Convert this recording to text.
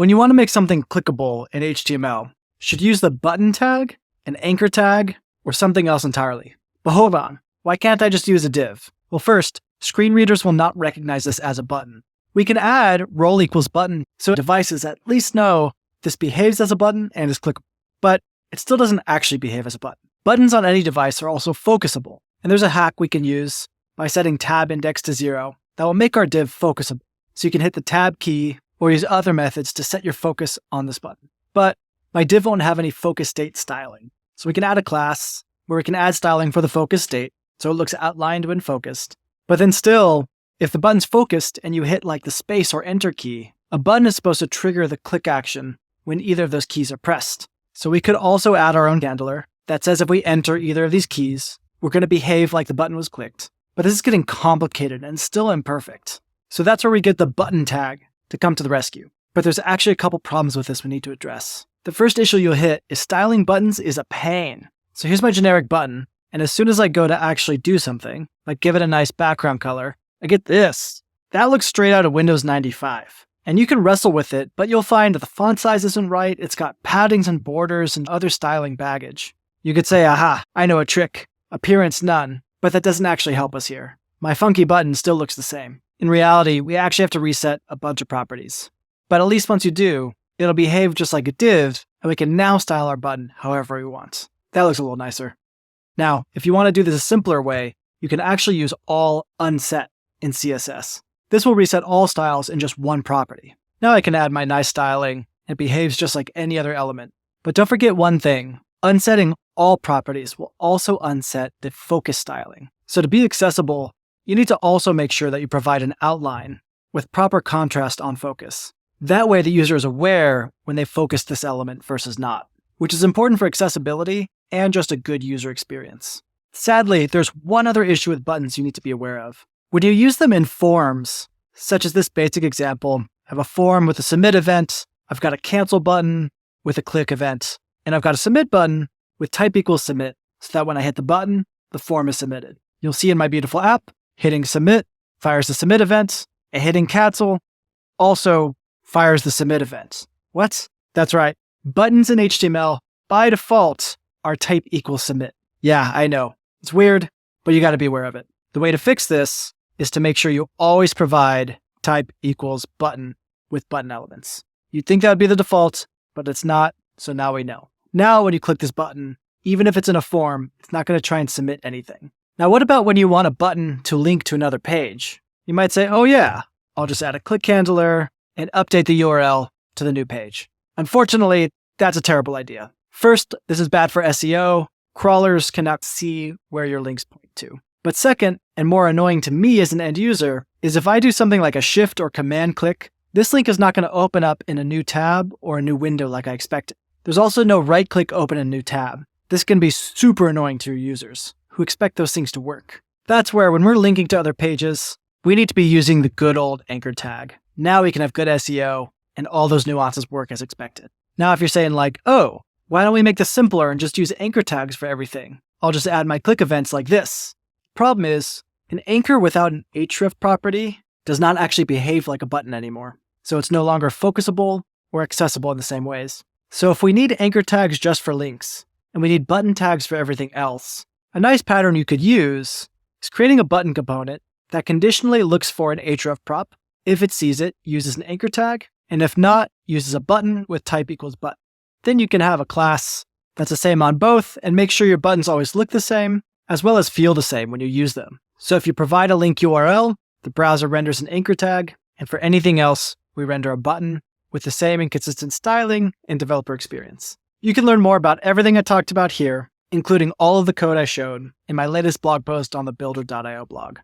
When you want to make something clickable in HTML, should you use the button tag, an anchor tag, or something else entirely? But hold on, why can't I just use a div? Well, first, screen readers will not recognize this as a button. We can add role equals button so devices at least know this behaves as a button and is clickable, but it still doesn't actually behave as a button. Buttons on any device are also focusable, and there's a hack we can use by setting tab index to 0 that will make our div focusable. So you can hit the tab key or use other methods to set your focus on this button. But my div won't have any focus state styling. So we can add a class where we can add styling for the focus state so it looks outlined when focused. But then still, if the button's focused and you hit like the space or enter key, a button is supposed to trigger the click action when either of those keys are pressed. So we could also add our own handler that says if we enter either of these keys, we're going to behave like the button was clicked. But this is getting complicated and still imperfect. So that's where we get the button tag to come to the rescue. But there's actually a couple problems with this we need to address. The first issue you'll hit is styling buttons is a pain. So here's my generic button, and as soon as I go to actually do something, like give it a nice background color, I get this. That looks straight out of Windows 95. And you can wrestle with it, but you'll find that the font size isn't right, it's got paddings and borders and other styling baggage. You could say, aha, I know a trick. Appearance none, but that doesn't actually help us here. My funky button still looks the same. In reality, we actually have to reset a bunch of properties. But at least once you do, it'll behave just like a div, and we can now style our button however we want. That looks a little nicer. Now, if you want to do this a simpler way, you can actually use all unset in CSS. This will reset all styles in just one property. Now I can add my nice styling. It behaves just like any other element. But don't forget one thing. Unsetting all properties will also unset the focus styling. So to be accessible, you need to also make sure that you provide an outline with proper contrast on focus. That way the user is aware when they focus this element versus not, which is important for accessibility and just a good user experience. Sadly, there's one other issue with buttons you need to be aware of. When you use them in forms, such as this basic example, I have a form with a submit event, I've got a cancel button with a click event, and I've got a submit button with type equals submit, so that when I hit the button, the form is submitted. You'll see in my beautiful app, hitting submit fires the submit event, and hitting cancel also fires the submit event. What? That's right. Buttons in HTML, by default, are type equals submit. Yeah, I know. It's weird, but you got to be aware of it. The way to fix this is to make sure you always provide type equals button with button elements. You'd think that would be the default, but it's not, so now we know. Now when you click this button, even if it's in a form, it's not going to try and submit anything. Now what about when you want a button to link to another page? You might say, oh yeah, I'll just add a click handler and update the URL to the new page. Unfortunately, that's a terrible idea. First, this is bad for SEO. Crawlers cannot see where your links point to. But second, and more annoying to me as an end user, is if I do something like a shift or command click, this link is not going to open up in a new tab or a new window like I expected. There's also no right click open a new tab. This can be super annoying to your users who expect those things to work. That's where when we're linking to other pages, we need to be using the good old anchor tag. Now we can have good SEO and all those nuances work as expected. Now if you're saying like, oh, why don't we make this simpler and just use anchor tags for everything? I'll just add my click events like this. Problem is, an anchor without an href property does not actually behave like a button anymore. So it's no longer focusable or accessible in the same ways. So if we need anchor tags just for links, and we need button tags for everything else, a nice pattern you could use is creating a button component that conditionally looks for an href prop. If it sees it, uses an anchor tag, and if not, uses a button with type equals button. Then you can have a class that's the same on both and make sure your buttons always look the same, as well as feel the same when you use them. So if you provide a link URL, the browser renders an anchor tag, and for anything else, we render a button with the same and consistent styling and developer experience. You can learn more about everything I talked about here, including all of the code I showed, in my latest blog post on the Builder.io blog.